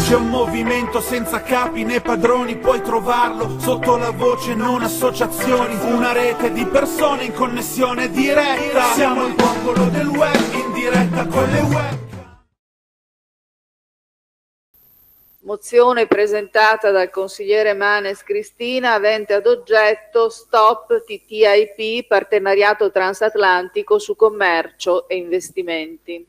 C'è un movimento senza capi né padroni, puoi trovarlo sotto la voce non associazioni, una rete di persone in connessione diretta. Siamo il popolo del web in diretta con le web. Mozione presentata dal consigliere Manes Cristina avente ad oggetto Stop TTIP, partenariato transatlantico su commercio e investimenti.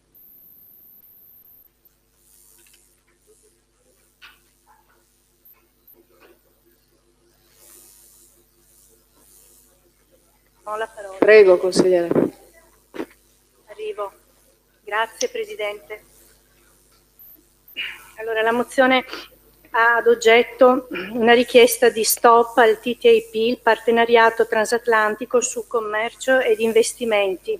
Ho la parola. Prego, consigliere. Arrivo. Grazie, Presidente. Allora, la mozione ha ad oggetto una richiesta di stop al TTIP, il partenariato transatlantico su commercio ed investimenti.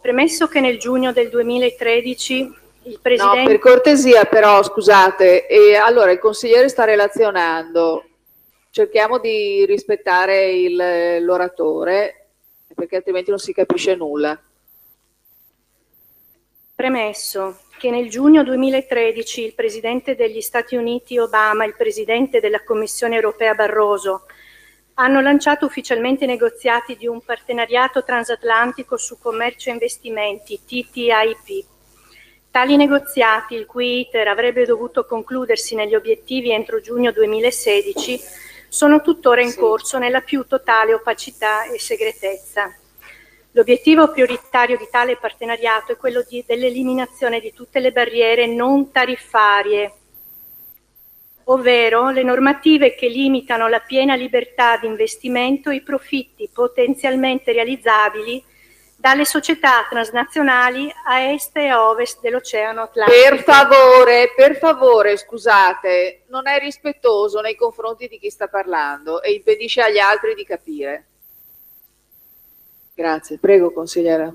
Premesso che nel giugno del 2013 il Presidente... No, per cortesia però, scusate, allora il consigliere sta relazionando. Cerchiamo di rispettare l'oratore, perché altrimenti non si capisce nulla. Premesso che nel giugno 2013 il Presidente degli Stati Uniti Obama e il Presidente della Commissione Europea Barroso hanno lanciato ufficialmente i negoziati di un partenariato transatlantico su commercio e investimenti, TTIP. Tali negoziati, il cui iter avrebbe dovuto concludersi negli obiettivi entro giugno 2016, sono tuttora in corso nella più totale opacità e segretezza. L'obiettivo prioritario di tale partenariato è quello dell'eliminazione di tutte le barriere non tariffarie, ovvero le normative che limitano la piena libertà di investimento e i profitti potenzialmente realizzabili dalle società transnazionali a est e a ovest dell'Oceano Atlantico. Per favore, scusate, non è rispettoso nei confronti di chi sta parlando e impedisce agli altri di capire. Grazie, prego consigliera.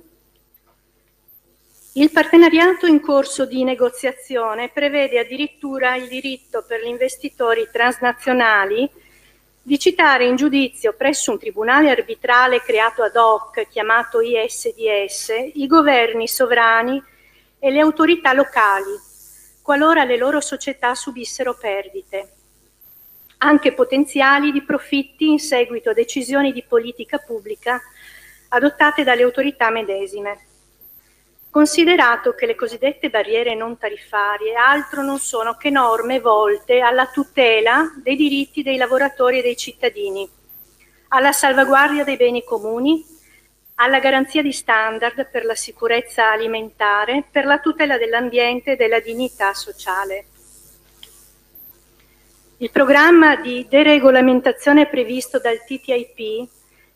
Il partenariato in corso di negoziazione prevede addirittura il diritto per gli investitori transnazionali di citare in giudizio presso un tribunale arbitrale creato ad hoc, chiamato ISDS, i governi sovrani e le autorità locali, qualora le loro società subissero perdite, anche potenziali, di profitti in seguito a decisioni di politica pubblica adottate dalle autorità medesime. Considerato che le cosiddette barriere non tariffarie altro non sono che norme volte alla tutela dei diritti dei lavoratori e dei cittadini, alla salvaguardia dei beni comuni, alla garanzia di standard per la sicurezza alimentare, per la tutela dell'ambiente e della dignità sociale. Il programma di deregolamentazione previsto dal TTIP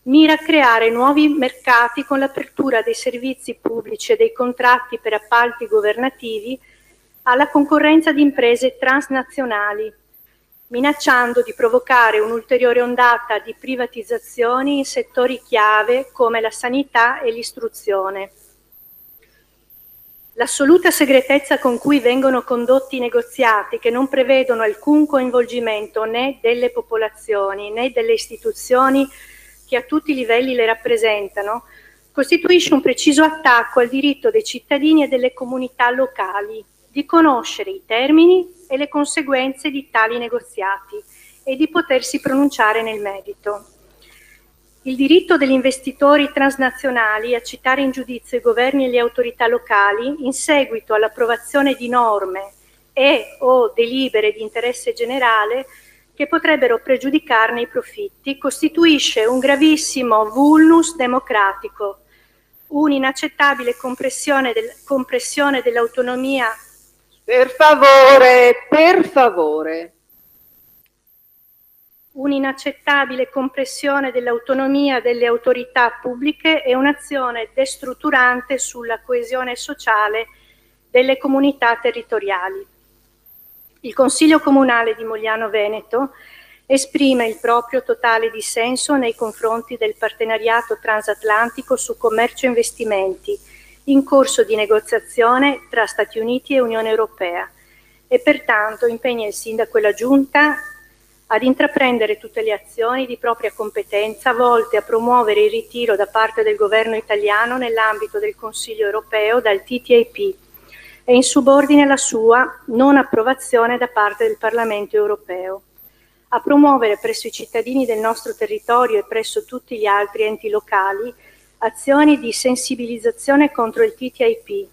mira a creare nuovi mercati con l'apertura dei servizi pubblici e dei contratti per appalti governativi alla concorrenza di imprese transnazionali, minacciando di provocare un'ulteriore ondata di privatizzazioni in settori chiave come la sanità e l'istruzione. L'assoluta segretezza con cui vengono condotti i negoziati, che non prevedono alcun coinvolgimento né delle popolazioni né delle istituzioni che a tutti i livelli le rappresentano, costituisce un preciso attacco al diritto dei cittadini e delle comunità locali di conoscere i termini e le conseguenze di tali negoziati e di potersi pronunciare nel merito. Il diritto degli investitori transnazionali a citare in giudizio i governi e le autorità locali in seguito all'approvazione di norme e o delibere di interesse generale che potrebbero pregiudicarne i profitti, costituisce un gravissimo vulnus democratico, un'inaccettabile compressione dell'autonomia. Per favore. Un'inaccettabile compressione dell'autonomia delle autorità pubbliche e un'azione destrutturante sulla coesione sociale delle comunità territoriali. Il Consiglio Comunale di Mogliano Veneto esprime il proprio totale dissenso nei confronti del partenariato transatlantico su commercio e investimenti in corso di negoziazione tra Stati Uniti e Unione Europea e pertanto impegna il Sindaco e la Giunta ad intraprendere tutte le azioni di propria competenza volte a promuovere il ritiro da parte del governo italiano nell'ambito del Consiglio europeo dal TTIP, e in subordine alla sua non approvazione da parte del Parlamento europeo. A promuovere presso i cittadini del nostro territorio e presso tutti gli altri enti locali azioni di sensibilizzazione contro il TTIP,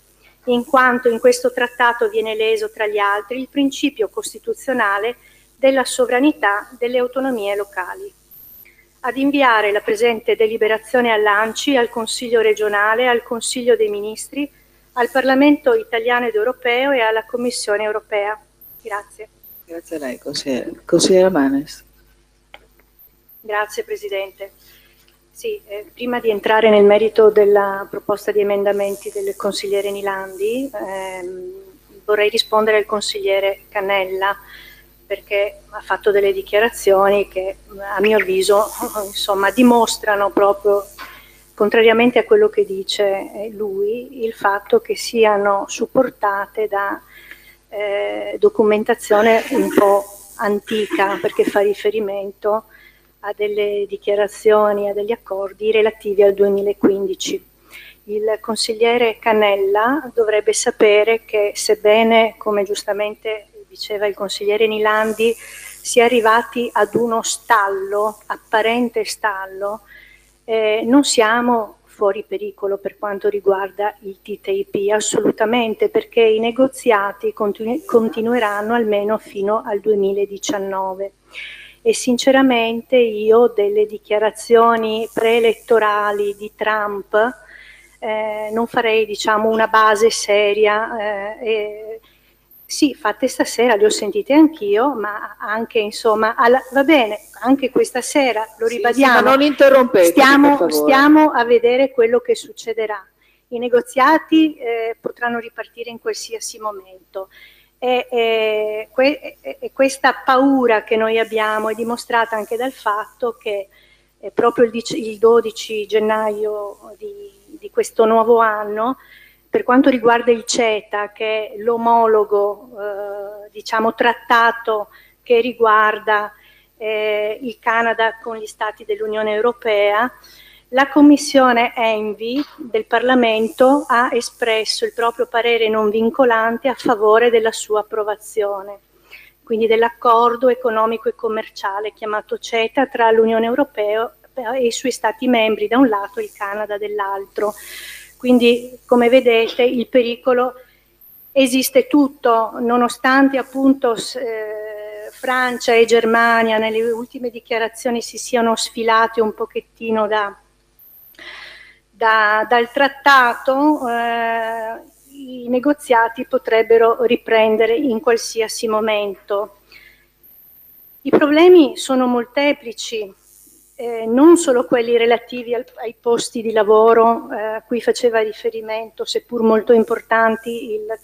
in quanto in questo trattato viene leso, tra gli altri, il principio costituzionale della sovranità delle autonomie locali. Ad inviare la presente deliberazione all'ANCI, al Consiglio regionale, al Consiglio dei Ministri, al Parlamento italiano ed europeo e alla Commissione europea. Grazie. Grazie a lei, consigliere. Consigliera Manes. Grazie Presidente. Sì, prima di entrare nel merito della proposta di emendamenti del consigliere Nilandi, vorrei rispondere al consigliere Cannella, perché ha fatto delle dichiarazioni che a mio avviso insomma, dimostrano proprio, contrariamente a quello che dice lui, il fatto che siano supportate da documentazione un po' antica, perché fa riferimento a delle dichiarazioni, a degli accordi relativi al 2015. Il consigliere Cannella dovrebbe sapere che, sebbene, come giustamente diceva il consigliere Nilandi, si è arrivati ad uno stallo, apparente stallo, non siamo fuori pericolo per quanto riguarda il TTIP, assolutamente, perché i negoziati continueranno almeno fino al 2019. E sinceramente io delle dichiarazioni preelettorali di Trump non farei, diciamo, una base seria. Sì, fatte stasera, le ho sentite anch'io, ma anche, insomma, va bene, anche questa sera, lo ribadiamo, sì, ma non interrompete, stiamo a vedere quello che succederà. I negoziati potranno ripartire in qualsiasi momento. E questa paura che noi abbiamo è dimostrata anche dal fatto che proprio il 12 gennaio di questo nuovo anno, per quanto riguarda il CETA, che è l'omologo diciamo, trattato che riguarda il Canada con gli Stati dell'Unione Europea, la Commissione ENVI del Parlamento ha espresso il proprio parere non vincolante a favore della sua approvazione, quindi dell'accordo economico e commerciale chiamato CETA tra l'Unione Europea e i suoi Stati membri da un lato e il Canada dall'altro. Quindi, come vedete, il pericolo esiste tutto, nonostante appunto Francia e Germania nelle ultime dichiarazioni si siano sfilate un pochettino dal trattato, i negoziati potrebbero riprendere in qualsiasi momento. I problemi sono molteplici, non solo quelli relativi ai posti di lavoro a cui faceva riferimento, seppur molto importanti, il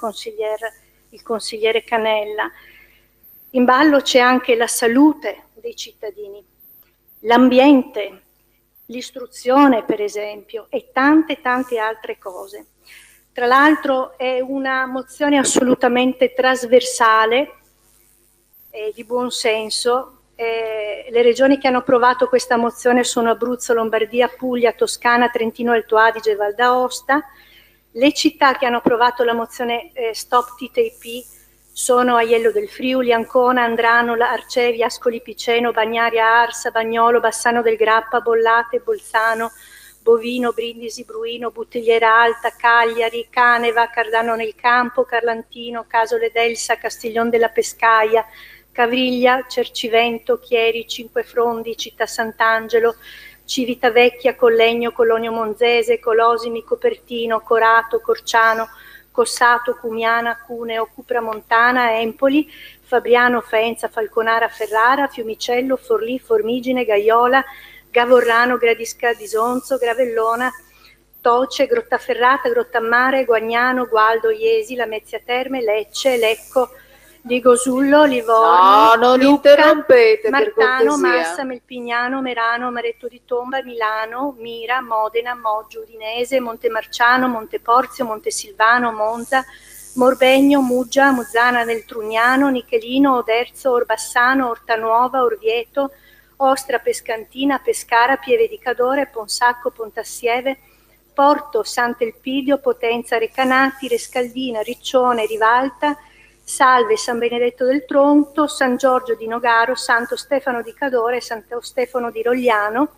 consigliere Cannella. In ballo c'è anche la salute dei cittadini, l'ambiente, l'istruzione per esempio e tante altre cose. Tra l'altro è una mozione assolutamente trasversale e di buon senso. Le regioni che hanno approvato questa mozione sono Abruzzo, Lombardia, Puglia, Toscana, Trentino Alto Adige e Val d'Aosta. Le città che hanno approvato la mozione Stop TTIP sono Aiello del Friuli, Ancona, Andrano, Arcevia, Ascoli Piceno, Bagnaria, Arsa, Bagnolo, Bassano del Grappa, Bollate, Bolzano, Bovino, Brindisi, Bruino, Buttigliera Alta, Cagliari, Caneva, Cardano nel Campo, Carlantino, Casole d'Elsa, Castiglion della Pescaia, Cavriglia, Cercivento, Chieri, Cinquefrondi, Città Sant'Angelo, Civitavecchia, Collegno, Cologno Monzese, Colosimi, Copertino, Corato, Corciano, Cossato, Cumiana, Cuneo, Cupramontana, Empoli, Fabriano, Faenza, Falconara, Ferrara, Fiumicello, Forlì, Formigine, Gaiola, Gavorrano, Gradisca d'Isonzo, Gravellona, Toce, Grottaferrata, Grottammare, Guagnano, Gualdo, Iesi, Lamezia Terme, Lecce, Lecco, Ligosullo, Livorno, no, non Lucca, interrompete, Martano, per cortesia. Massa, Melpignano, Merano, Maretto di Tomba, Milano, Mira, Modena, Moggio, Udinese, Montemarciano, Monteporzio, Montesilvano, Monza, Morbegno, Muggia, Muzzana del Trugnano, Nichelino, Oderzo, Orbassano, Ortanuova, Orvieto, Ostra, Pescantina, Pescara, Pieve di Cadore, Ponsacco, Pontassieve, Porto Sant'Elpidio, Potenza, Recanati, Rescaldina, Riccione, Rivalta, Salve, San Benedetto del Tronto, San Giorgio di Nogaro, Santo Stefano di Cadore e Santo Stefano di Rogliano,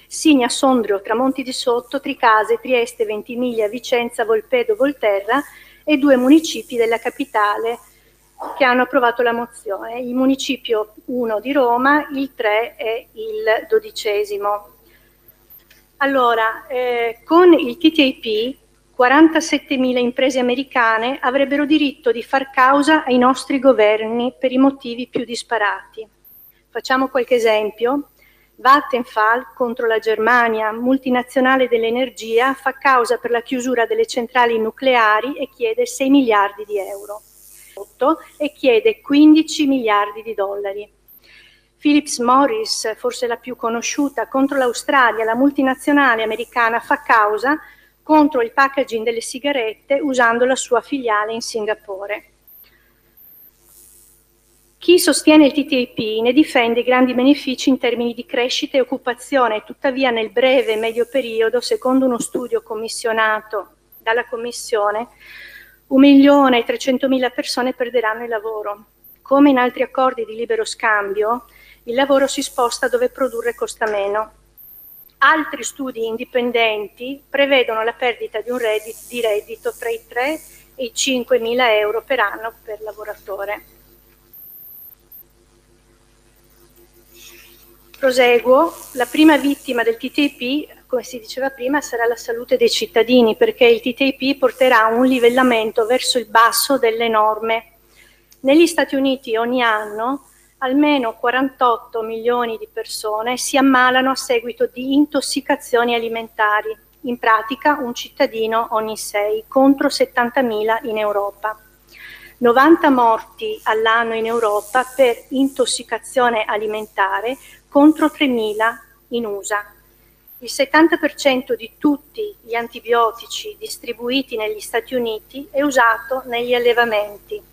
Signa, Sondrio, Tramonti di Sotto, Tricase, Trieste, Ventimiglia, Vicenza, Volpedo, Volterra e 2 municipi della capitale che hanno approvato la mozione, il municipio 1 di Roma, il 3 e il 12°. Allora, con il TTIP 47.000 imprese americane avrebbero diritto di far causa ai nostri governi per i motivi più disparati. Facciamo qualche esempio. Vattenfall contro la Germania, multinazionale dell'energia, fa causa per la chiusura delle centrali nucleari e chiede 6 miliardi di euro e chiede 15 miliardi di dollari. Philips Morris, forse la più conosciuta, contro l'Australia, la multinazionale americana fa causa contro il packaging delle sigarette usando la sua filiale in Singapore. Chi sostiene il TTIP ne difende i grandi benefici in termini di crescita e occupazione, tuttavia nel breve e medio periodo, secondo uno studio commissionato dalla Commissione, 1.300.000 persone perderanno il lavoro. Come in altri accordi di libero scambio, il lavoro si sposta dove produrre costa meno. Altri studi indipendenti prevedono la perdita di un reddito tra i 3 e i 5.000 euro per anno per lavoratore. Proseguo, la prima vittima del TTIP, come si diceva prima, sarà la salute dei cittadini, perché il TTIP porterà a un livellamento verso il basso delle norme. Negli Stati Uniti ogni anno almeno 48 milioni di persone si ammalano a seguito di intossicazioni alimentari, in pratica un cittadino ogni 6, contro 70.000 in Europa. 90 morti all'anno in Europa per intossicazione alimentare contro 3.000 in USA. Il 70% di tutti gli antibiotici distribuiti negli Stati Uniti è usato negli allevamenti.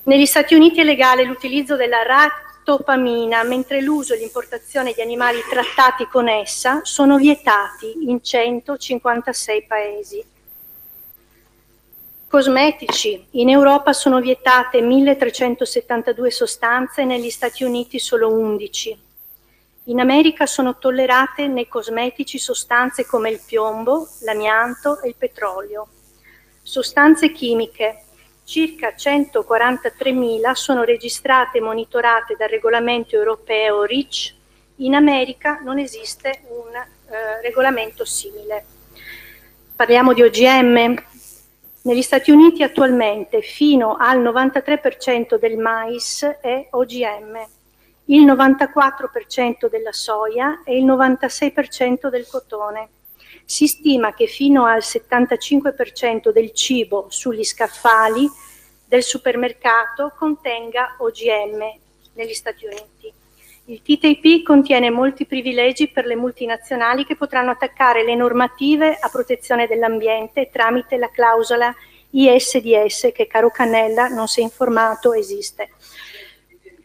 Negli Stati Uniti è legale l'utilizzo della rattopamina, mentre l'uso e l'importazione di animali trattati con essa sono vietati in 156 paesi. Cosmetici. In Europa sono vietate 1.372 sostanze, negli Stati Uniti solo 11. In America sono tollerate nei cosmetici sostanze come il piombo, l'amianto e il petrolio. Sostanze chimiche. Circa 143.000 sono registrate e monitorate dal regolamento europeo REACH. In America non esiste un regolamento simile. Parliamo di OGM. Negli Stati Uniti attualmente fino al 93% del mais è OGM, il 94% della soia e il 96% del cotone. Si stima che fino al 75% del cibo sugli scaffali del supermercato contenga OGM negli Stati Uniti. Il TTIP contiene molti privilegi per le multinazionali che potranno attaccare le normative a protezione dell'ambiente tramite la clausola ISDS che, caro Cannella, non si è informato esiste.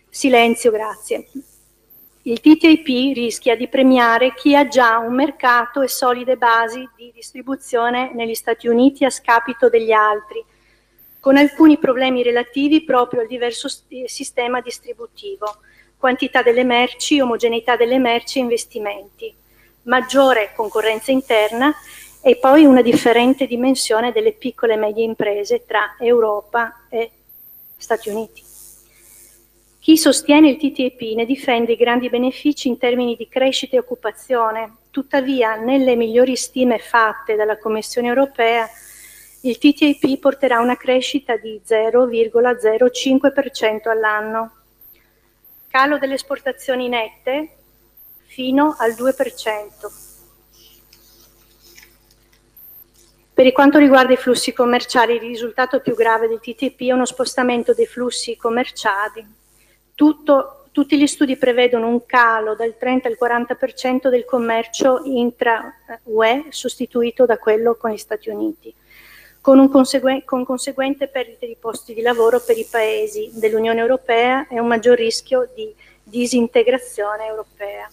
Silenzio, grazie. Il TTIP rischia di premiare chi ha già un mercato e solide basi di distribuzione negli Stati Uniti a scapito degli altri, con alcuni problemi relativi proprio al diverso sistema distributivo, quantità delle merci, omogeneità delle merci e investimenti, maggiore concorrenza interna e poi una differente dimensione delle piccole e medie imprese tra Europa e Stati Uniti. Chi sostiene il TTIP ne difende i grandi benefici in termini di crescita e occupazione, tuttavia nelle migliori stime fatte dalla Commissione europea il TTIP porterà una crescita di 0,05% all'anno. Calo delle esportazioni nette fino al 2%. Per quanto riguarda i flussi commerciali, il risultato più grave del TTIP è uno spostamento dei flussi commerciali. Tutti gli studi prevedono un calo dal 30 al 40% del commercio intra-UE sostituito da quello con gli Stati Uniti, con conseguente perdite di posti di lavoro per i paesi dell'Unione Europea e un maggior rischio di disintegrazione europea.